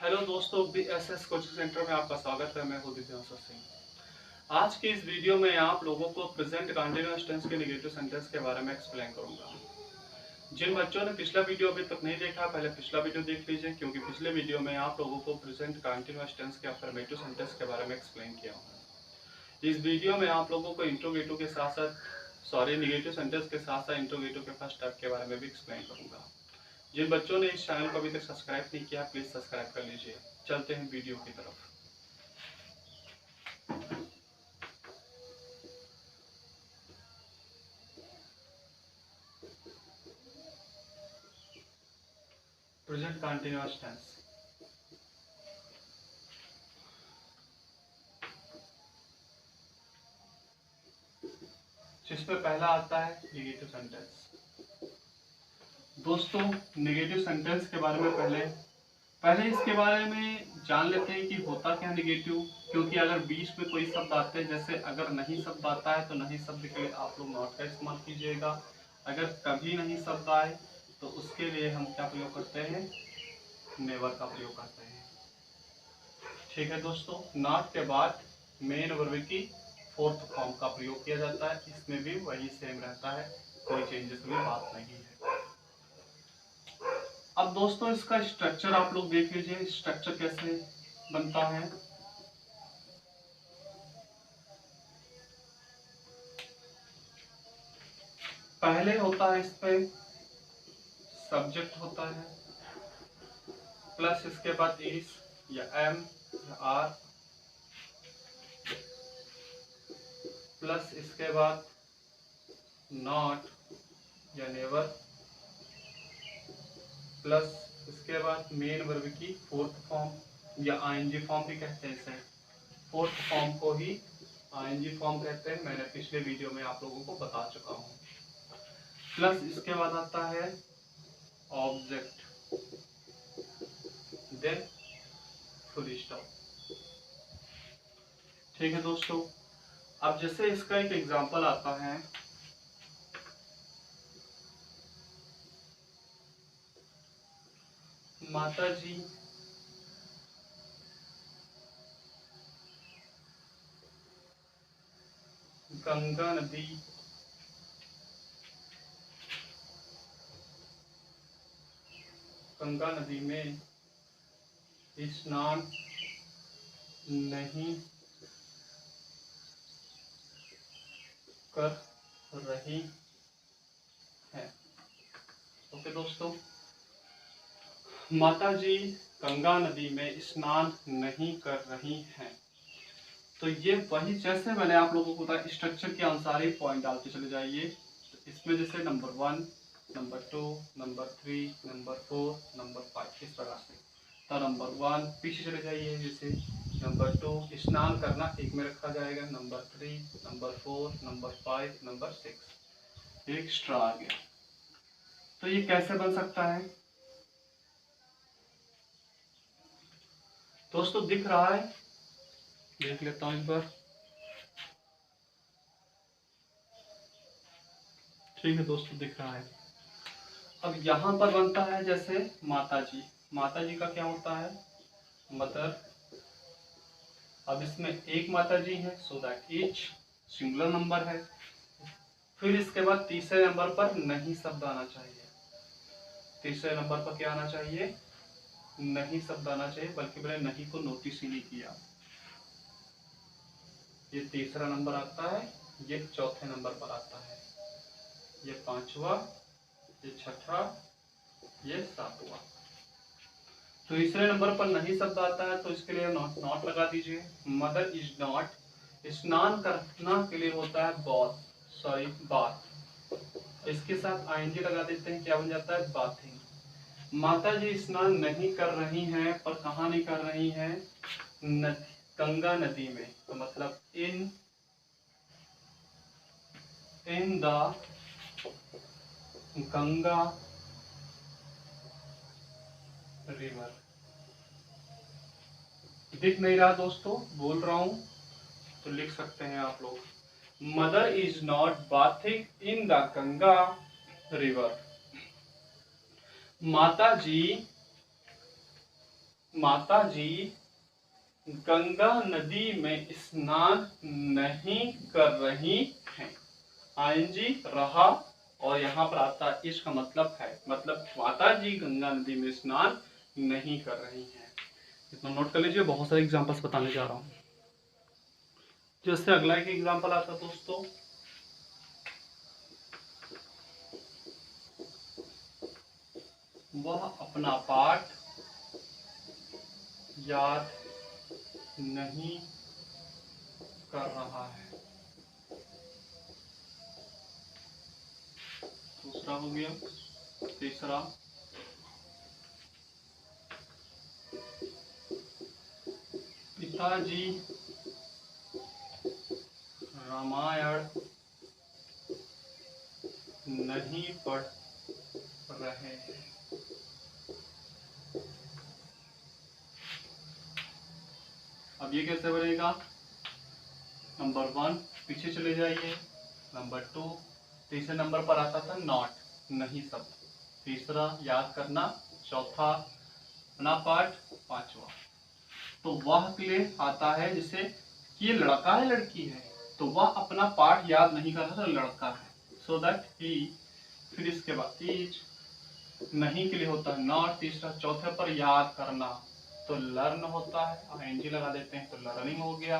Hello दोस्तों, BSS coaching centre में आपका स्वागत है। मैं हूं दिव्यांशु सिंह। आज की इस वीडियो में आप लोगों को प्रेजेंट कंटीन्यूअस टेंस के नेगेटिव सेंटेंस के बारे में एक्सप्लेन करूंगा। जिन बच्चों ने पिछला वीडियो अभी तक नहीं देखा, पहले पिछला वीडियो देख लीजिए, क्योंकि पिछले वीडियो में आप लोगों को प्रेजेंट कंटीन्यूअस टेंस के अफर्मेटिव सेंटेंस के बारे में एक्सप्लेन किया हूँ। इस वीडियो में आप लोगों को इंट्रोगेटिव के साथ साथ नेगेटिव सेंटेंस के साथ साथ इंट्रोगेटिव के फर्स्ट टाइप के बारे में भी एक्सप्लेन करूंगा। जिन बच्चों ने इस चैनल को अभी तक सब्सक्राइब नहीं किया, प्लीज सब्सक्राइब कर लीजिए। चलते हैं वीडियो की तरफ। Present continuous tense. जिसमें पहला आता है नेगेटिव सेंटेंस। दोस्तों, नेगेटिव सेंटेंस के बारे में पहले इसके बारे में जान लेते हैं कि होता क्या नेगेटिव। क्योंकि अगर बीच में कोई शब्द आते हैं, जैसे अगर नहीं शब्द आता है तो नहीं शब्द के लिए आप लोग नॉट का इस्तेमाल कीजिएगा। अगर कभी नहीं शब्द आए तो उसके लिए हम क्या प्रयोग करते हैं, नेवर का प्रयोग करते हैं। ठीक है दोस्तों, नॉट के बाद मेन वर्ब की फोर्थ फॉर्म का प्रयोग किया जाता है। इसमें भी वही सेम रहता है, कोई चेंजेस की बात नहीं है। अब दोस्तों, इसका स्ट्रक्चर आप लोग देख लीजिए, स्ट्रक्चर कैसे बनता है। पहले होता है इस पे सब्जेक्ट होता है, प्लस इसके बाद इज या एम या आर, प्लस इसके बाद नॉट या नेवर, प्लस इसके बाद मेन वर्ब की फोर्थ फॉर्म या आईएनजी फॉर्म भी कहते हैं इसे। फोर्थ फॉर्म को ही आईएनजी फॉर्म कहते हैं, मैंने पिछले वीडियो में आप लोगों को बता चुका हूँ। प्लस इसके बाद आता है ऑब्जेक्ट, देन फुल स्टॉप। ठीक है दोस्तों, अब जैसे इसका एक एग्जांपल आता है, माता जी गंगा नदी में स्नान नहीं कर रही है। ओके दोस्तों, माता जी गंगा नदी में स्नान नहीं कर रही हैं। तो ये वही, जैसे मैंने आप लोगों को बताया, स्ट्रक्चर के अनुसार ही पॉइंट डालते चले जाइए। तो इसमें जैसे number 1, number 2, number 3, number 4, number 5, इस प्रकार से। तो नंबर 1 पीछे चले जाइए, जैसे नंबर 2 स्नान करना एक में रखा जाएगा, number 3, number 4, number 5, number 6 extra आ गया। तो ये कैसे बन सकता है दोस्तों, दिख रहा है? देख लेता हूं एक बार। ठीक है दोस्तों, दिख रहा है। अब यहाँ पर बनता है जैसे माता जी का क्या होता है, मदर। अब इसमें एक माता जी है, so that etch singular number है। फिर इसके बाद तीसरे नंबर पर नहीं शब्द आना चाहिए। तीसरे नंबर पर क्या आना चाहिए, नहीं शब्द आना चाहिए, बल्कि मैंने नहीं को नोटिस ही नहीं किया। ये तीसरा नंबर आता है, ये चौथे नंबर पर आता है, ये पांचवा, ये छठा, ये सातवां। तो तीसरे नंबर पर नहीं शब्द आता है, तो इसके लिए नॉट लगा दीजिए। मदर इज नॉट, स्नान करना के लिए होता है बाथ। इसके साथ आईएनजी लगा देते हैं, क्या बन जाता है, बाथिंग। माता जी स्नान नहीं कर रही हैं, पर कहाँ नहीं कर रही हैं, गंगा नदी में। तो मतलब इन द गंगा रिवर। दिख नहीं रहा दोस्तों, बोल रहा हूं तो लिख सकते हैं आप लोग, mother is not bathing in the Ganga river. माता जी माता जी गंगा नदी में स्नान नहीं कर रही हैं। आईएनजी रहा, और यहाँ पर आता इस का मतलब है, मतलब माता जी गंगा नदी में स्नान नहीं कर रही हैं। इतना नोट कर लीजिए, बहुत सारे एग्जांपल्स बताने जा रहा हूँ। जैसे अगला एक एग्जांपल आता है दोस्तों, वह अपना पाठ याद नहीं कर रहा है। दूसरा हो गया। तीसरा, पिताजी रामायण नहीं पढ़ रहे हैं। अब ये कैसे बनेगा? नंबर 1 पीछे चले जाइए। नंबर 2, तीसरे नंबर पर आता था नॉट, नहीं शब्द। तीसरा याद करना। चौथा अपना पाठ। पांचवा तो वह के लिए आता है, जैसे ये लड़का है लड़की है, तो वह अपना पाठ याद नहीं कर रहा, तो लड़का है, सो दैट ही। फिर इसके बाद ईच, नहीं के लिए होता है नॉट। तीसरा, चौथे पर याद करना तो लर्न होता है, आईएनजी लगा देते हैं तो लर्निंग हो गया।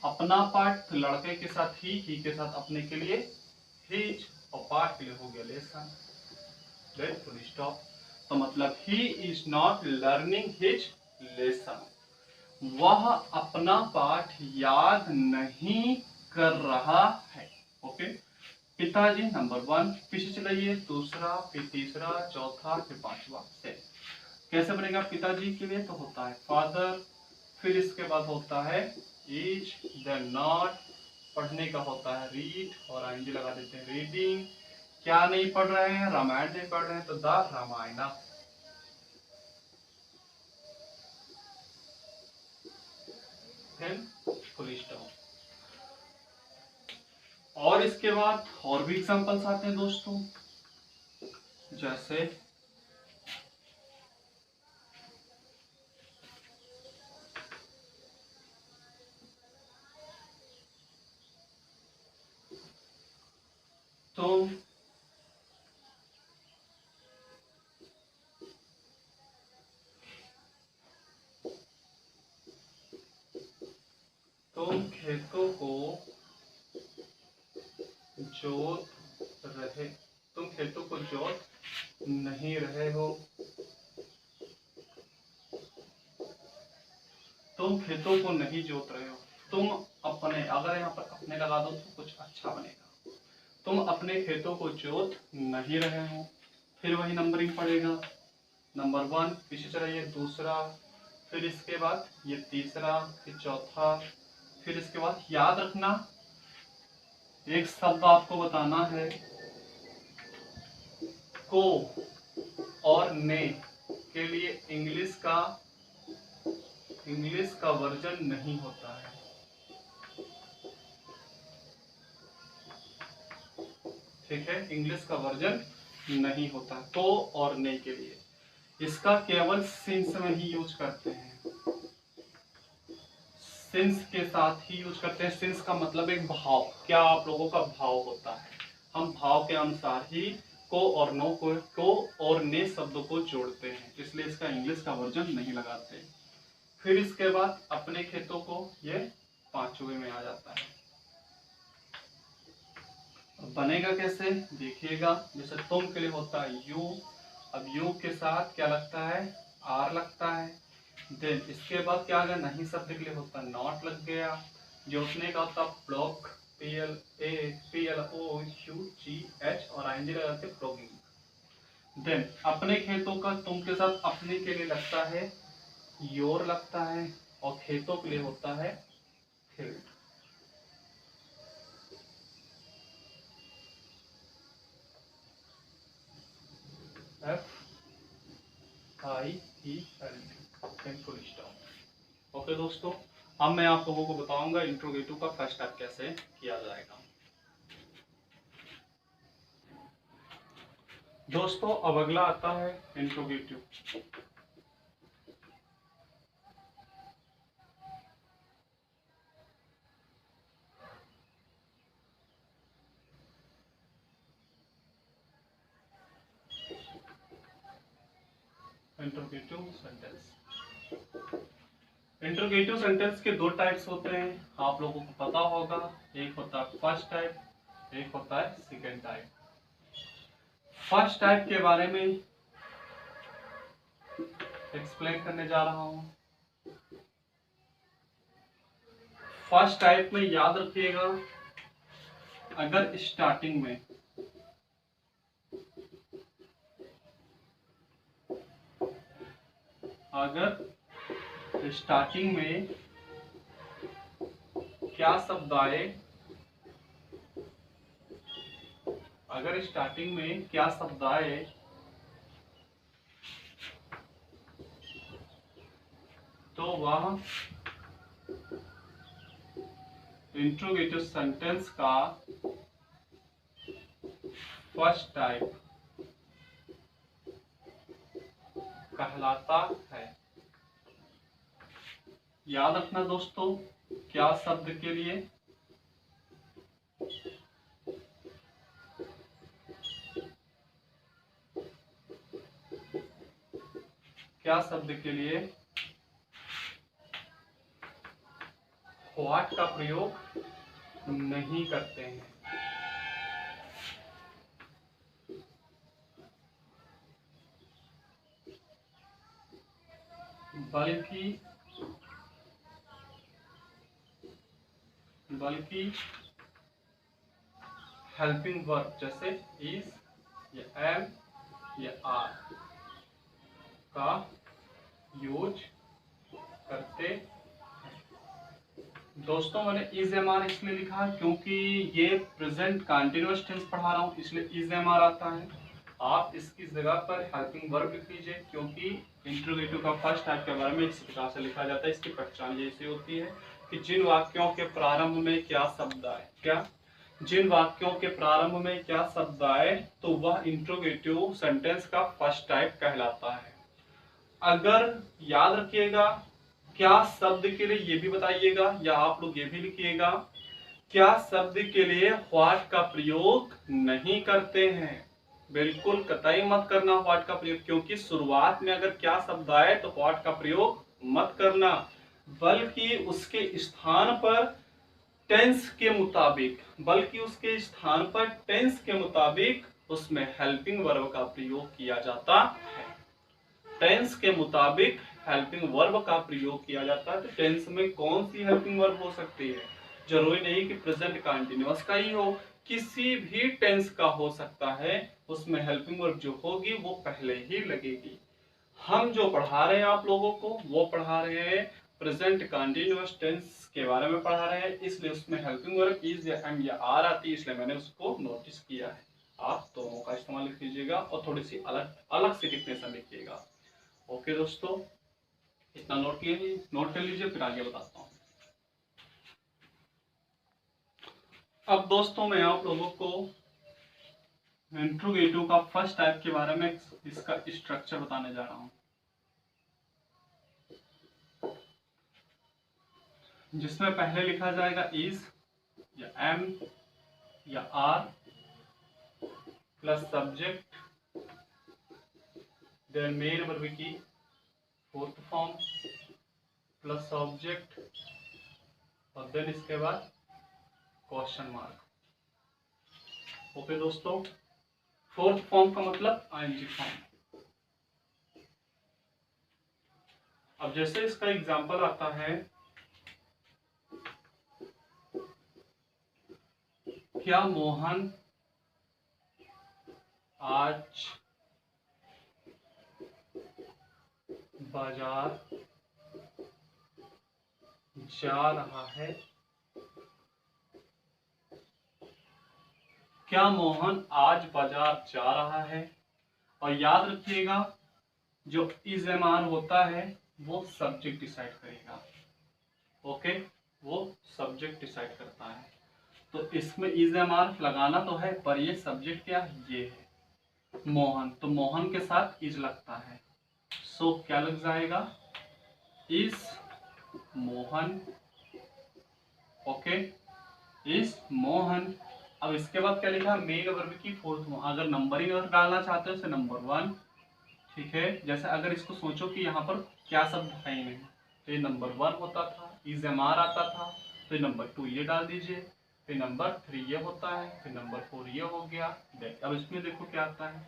अपना पाठ लड़के के साथ ही के साथ अपने के लिए हिज, और पाठ के लिए हो गया लेसन। Full stop. तो मतलब he is not learning his lesson, वह अपना पाठ याद नहीं कर रहा है। ओके, पिताजी नंबर 1 पीछे चलाइए। दूसरा, फिर तीसरा, चौथा, फिर पांचवा से कैसे बनेगा? पिताजी के लिए तो होता है फादर, फिर इसके बाद होता है इज, देन नॉट, पढ़ने का होता है रीड, और आईएनजी लगा देते हैं रीडिंग। क्या नहीं पढ़ रहे हैं? रामायण नहीं पढ़ रहे हैं, तो द रामायण। Full stop. और इसके बाद और भी एग्जांपल्स आते हैं दोस्तों, जैसे तुम खेतों को जोत रहे, तुम खेतों को जोत नहीं रहे हो। तुम खेतों को नहीं जोत रहे हो। तुम अपने, अगर यहाँ पर अपने लगा दो तो कुछ अच्छा बनेगा। तुम अपने खेतों को जोत नहीं रहे हो, फिर वही नंबरिंग पड़ेगा। नंबर 1 पीछे चलाइए। दूसरा, फिर इसके बाद ये तीसरा, फिर चौथा, फिर इसके बाद याद रखना एक शब्द आपको बताना है, को और ने के लिए इंग्लिश का वर्जन नहीं होता है। ठीक है, इंग्लिश का वर्जन नहीं होता तो और ने के लिए। इसका केवल सिंस में ही यूज करते हैं, सिंस के साथ ही यूज करते हैं। सिंस का मतलब एक भाव, क्या आप लोगों का भाव होता है, हम भाव के अनुसार ही को और नो को और ने शब्दों को जोड़ते हैं, इसलिए इसका इंग्लिश का वर्जन नहीं लगाते। फिर इसके बाद अपने खेतों को, ये पांचवे में आ जाता है। बनेगा कैसे देखिएगा, जैसे तुम के लिए होता है यू, अब यू के साथ क्या लगता है? आर लगता है। देन इसके बाद क्या आ गया? नहीं शब्द के लिए होता है नॉट लग गया। जोतने का होता प्लॉक, PLOUGH, और आईएनजी लगा के प्लॉगिंग। देन अपने खेतों का तुम के साथ अपने के लिए लगता है योर लगता है, और खेतों के लिए होता है field. FIELD, full stop. Okay दोस्तों, अब मैं आप लोगों को बताऊंगा इंट्रोगेटिव का फर्स्ट स्टेप कैसे किया जाएगा। दोस्तों अब अगला आता है interrogative. Interrogative sentence. Interrogative sentence के दो टाइप्स होते हैं, आप लोगों को पता होगा। एक होता है फर्स्ट टाइप, एक होता है सेकेंड टाइप। फर्स्ट टाइप के बारे में एक्सप्लेन करने जा रहा हूं। फर्स्ट टाइप में याद रखिएगा, अगर स्टार्टिंग में क्या शब्द आए, अगर स्टार्टिंग में क्या शब्द आए तो वह इंट्रोगेटिव सेंटेंस का फर्स्ट टाइप कहलाता है। याद रखना दोस्तों, क्या शब्द के लिए, क्या शब्द के लिए व्हाट का प्रयोग नहीं करते हैं, बल्कि हेल्पिंग वर्ब जैसे इज या एम या आर का यूज करते हैं। दोस्तों मैंने इज एम आर इसलिए लिखा है क्योंकि ये प्रेजेंट कंटिन्यूअस टेंस पढ़ा रहा हूँ, इसलिए इज एम आर आता है। आप इसकी जगह पर हेल्पिंग वर्ब लिख लीजिए, क्योंकि इंट्रोगेटिव का फर्स्ट टाइप के बारे में इस प्रकार से लिखा जाता है। इसकी पहचान जैसी होती है कि जिन वाक्यों के प्रारंभ में क्या शब्द आए, जिन वाक्यों के प्रारंभ में क्या शब्द आए तो वह इंट्रोगेटिव सेंटेंस का फर्स्ट टाइप कहलाता है। अगर याद रखिएगा, क्या शब्द के लिए ये भी बताइएगा, या आप लोग ये भी लिखिएगा, क्या शब्द के लिए व्हाट का प्रयोग नहीं करते हैं। बिल्कुल कतई मत करना व्हाट का प्रयोग, क्योंकि शुरुआत में अगर क्या शब्द आए तो व्हाट का प्रयोग मत करना, बल्कि उसके स्थान पर टेंस के मुताबिक, उसमें हेल्पिंग वर्ब का प्रयोग किया जाता है। टेंस के मुताबिक हेल्पिंग वर्ब का प्रयोग किया जाता है। तो टेंस में कौन सी हेल्पिंग वर्ब हो सकती है, जरूरी नहीं कि प्रेजेंट कंटिन्यूअस का ही हो, किसी भी टेंस का हो सकता है। उसमें हेल्पिंग वर्ब जो होगी वो पहले ही लगेगी। हम जो पढ़ा रहे हैं आप लोगों को, वो पढ़ा रहे हैं प्रेजेंट कंटिन्यूअस टेंस के बारे में पढ़ा रहे हैं, इसलिए उसमें हेल्पिंग वर्ब इज या एम या आर आती है, इसलिए मैंने उसको नोटिस किया है। आप दोनों का इस्तेमाल लिख लीजिएगा और थोड़ी सी अलग से डिफिनेशन लिखिएगा। ओके दोस्तों, इतना नोट कर लीजिए, फिर आगे बताता हूँ। अब दोस्तों मैं आप लोगों को इंट्रोगेटिव का फर्स्ट टाइप के बारे में इसका स्ट्रक्चर बताने जा रहा हूँ, जिसमें पहले लिखा जाएगा इज या एम या are plus subject, then main verb की फोर्थ फॉर्म प्लस ऑब्जेक्ट, और देन इसके बाद क्वेश्चन मार्क। ओके दोस्तों, फोर्थ फॉर्म का मतलब आईएनजी फॉर्म। अब जैसे इसका एग्जांपल आता है, क्या मोहन आज बाजार जा रहा है, क्या मोहन आज बाजार जा रहा है। और याद रखिएगा, जो इज एम आर होता है वो सब्जेक्ट डिसाइड करेगा। ओके, वो सब्जेक्ट डिसाइड करता है। तो इसमें इज एम आर लगाना तो है, पर ये सब्जेक्ट क्या है, ये है मोहन, तो मोहन के साथ इज लगता है। सो क्या लग जाएगा, is Mohan. Okay, is Mohan. अब इसके बाद क्या लिखा, मेन वर्ब की फोर्थ फॉर्म। अगर नंबरिंग अगर डालना चाहते हो तो नंबर 1 ठीक है। जैसे अगर इसको सोचो कि यहाँ पर क्या शब्द है ही नहीं, तो ये नंबर 1 होता था, इज एम आर आता था, तो ये नंबर 2 ये डाल दीजिए, फिर नंबर 3 ये होता है, फिर नंबर 4 ये हो गया। अब इसमें देखो क्या आता है,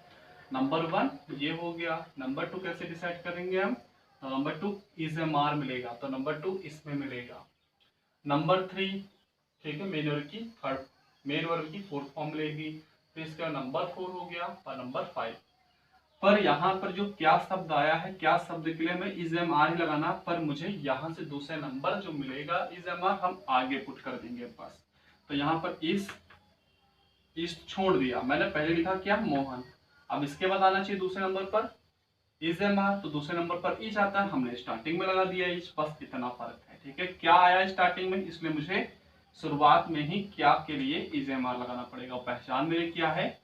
नंबर 1 ये हो गया, नंबर 2 कैसे डिसाइड करेंगे हम, तो नंबर 2 इज एम आर मिलेगा, तो नंबर 2 इसमें मिलेगा। नंबर 3 ठीक है, मेन वर्ब की फोर्थ फॉर्म मिलेगी, फिर इसका नंबर 4 हो गया और नंबर 5। पर यहाँ पर जो क्या शब्द आया है, क्या शब्द के लिए मैं इज एम आर ही लगाना, पर मुझे यहाँ से दूसरे नंबर जो मिलेगा इज एम आर हम आगे पुट कर देंगे बस। तो यहाँ पर इस छोड़ दिया मैंने, पहले लिखा क्या मोहन, अब इसके बाद आना चाहिए दूसरे नंबर पर इज एम आर, तो दूसरे नंबर पर इज आता है, हमने स्टार्टिंग में लगा दिया इज, बस इतना फर्क है। ठीक है, क्या आया स्टार्टिंग में, इसलिए मुझे शुरुआत में ही क्या के लिए इज एम आर लगाना पड़ेगा। और पहचान मेरी क्या है,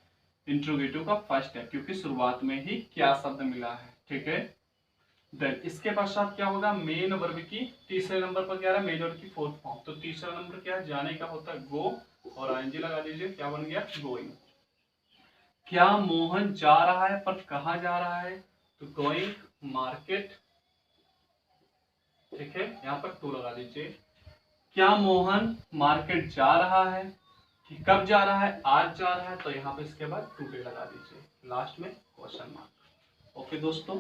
इंट्रोगेटिव का फर्स्ट है, क्योंकि शुरुआत में ही क्या शब्द मिला है। ठीक है, देन इसके पश्चात क्या होगा, मेन वर्ब की तीसरे नंबर पर क्या है, मेन वर्ब की फोर्थ फॉर्म, तो तीसरा नंबर क्या है, जाने का होता है गो, और आईएनजी लगा दीजिए, क्या बन गया, गोइंग। क्या मोहन जा रहा है, पर कहाँ जा रहा है, तो गोइंग मार्केट। ठीक है, यहाँ पर 2 लगा दीजिए। क्या मोहन मार्केट जा रहा है, कब जा रहा है, आज जा रहा है, तो यहाँ पे इसके बाद टुडे लगा दीजिए, लास्ट में क्वेश्चन मार्क। ओके दोस्तों,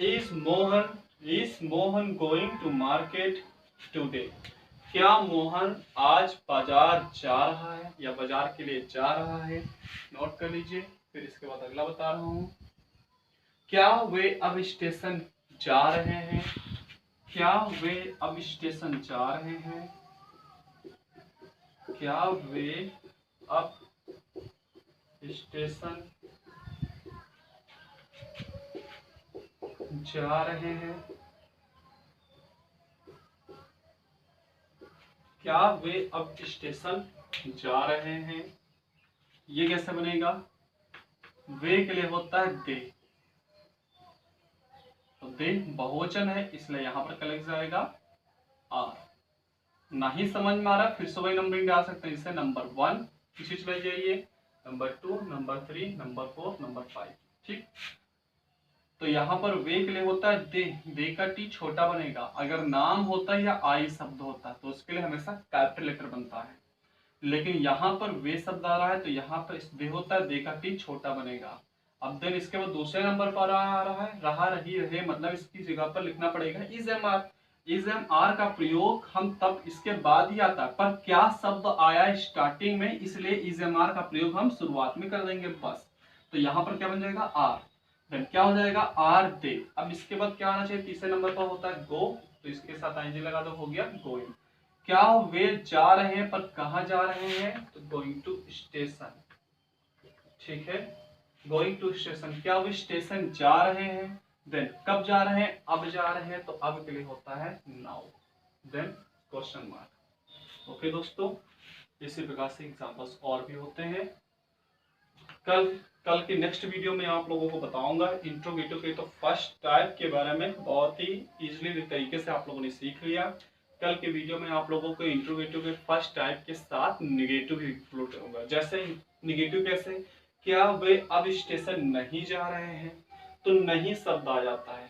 is Mohan going to market today, क्या मोहन आज बाजार जा रहा है या बाजार के लिए जा रहा है, नोट कर लीजिए। फिर इसके बाद अगला बता रहा हूं, क्या वे अब स्टेशन जा रहे हैं, क्या वे अब स्टेशन जा रहे हैं, क्या वे अब स्टेशन जा रहे हैं, क्या वे अब स्टेशन जा रहे हैं। ये कैसे बनेगा, वे के लिए होता है दे, तो दे बहुवचन है, इसलिए यहां पर क्या लग जाएगा, आर। नहीं समझ में आ रहा, फिर से वही नंबरिंग डाल सकते हैं, जैसे नंबर 1 पीछे चले जाइए, नंबर 2, नंबर 3, नंबर 4, नंबर 5। ठीक, तो यहाँ पर वे के लिए होता है दे का टी छोटा बनेगा। अगर नाम होता है या आई शब्द होता है तो उसके लिए हमेशा कैपिटल लेटर बनता है, लेकिन यहाँ पर वे शब्द आ रहा है तो यहाँ पर दे होता है, दे का टी छोटा बनेगा। अब देन इसके बाद दूसरे नंबर पर आ रहा है, रहा रही रहे, मतलब इसकी जगह पर लिखना पड़ेगा is am are. Is am are का प्रयोग हम तब इसके बाद ही आता है, पर क्या शब्द आया स्टार्टिंग में, इसलिए इज एम आर का प्रयोग हम शुरुआत में कर देंगे बस। तो यहाँ पर क्या बन जाएगा, आर, देन क्या हो जाएगा, आर दे। अब इसके बाद क्या आना चाहिए, तीसरे नंबर पर होता है गो, तो इसके साथ आईएनजी लगा दो, हो गया गोइंग। क्या वे जा रहे हैं, पर कहाँ जा रहे हैं, तो गोइंग टू स्टेशन। ठीक है, गोइंग टू स्टेशन, क्या वे स्टेशन जा रहे हैं, देन कब जा रहे हैं, अब जा रहे हैं, तो अब के लिए होता है now, then question mark. Okay दोस्तों, इसी प्रकार से एग्जांपल्स और भी होते हैं। कल की नेक्स्ट वीडियो में आप लोगों को बताऊंगा इंट्रोगेटिव के तो फर्स्ट टाइप के बारे में, बहुत ही इजीली तरीके से आप लोगों ने सीख लिया। कल के वीडियो में आप लोगों को इंट्रोगेटिव के फर्स्ट टाइप के साथ निगेटिव भी इंक्लूड करूंगा। जैसे निगेटिव कैसे, क्या वे अब स्टेशन नहीं जा रहे हैं, तो नहीं शब्द आ जाता है।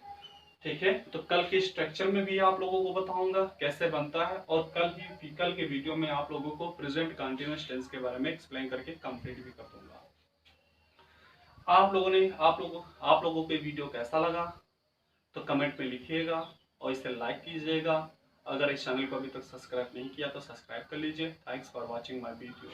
ठीक है, तो कल के स्ट्रक्चर में भी आप लोगों को बताऊंगा कैसे बनता है, और कल के वीडियो में आप लोगों को प्रेजेंट कंटीन्यूअस टेंस के बारे में एक्सप्लेन करके कंप्लीट भी कर दूंगा। आप लोगों को वीडियो कैसा लगा तो कमेंट में लिखिएगा और इसे लाइक कीजिएगा। अगर इस चैनल को अभी तक सब्सक्राइब नहीं किया तो सब्सक्राइब कर लीजिए। Thanks for watching my video.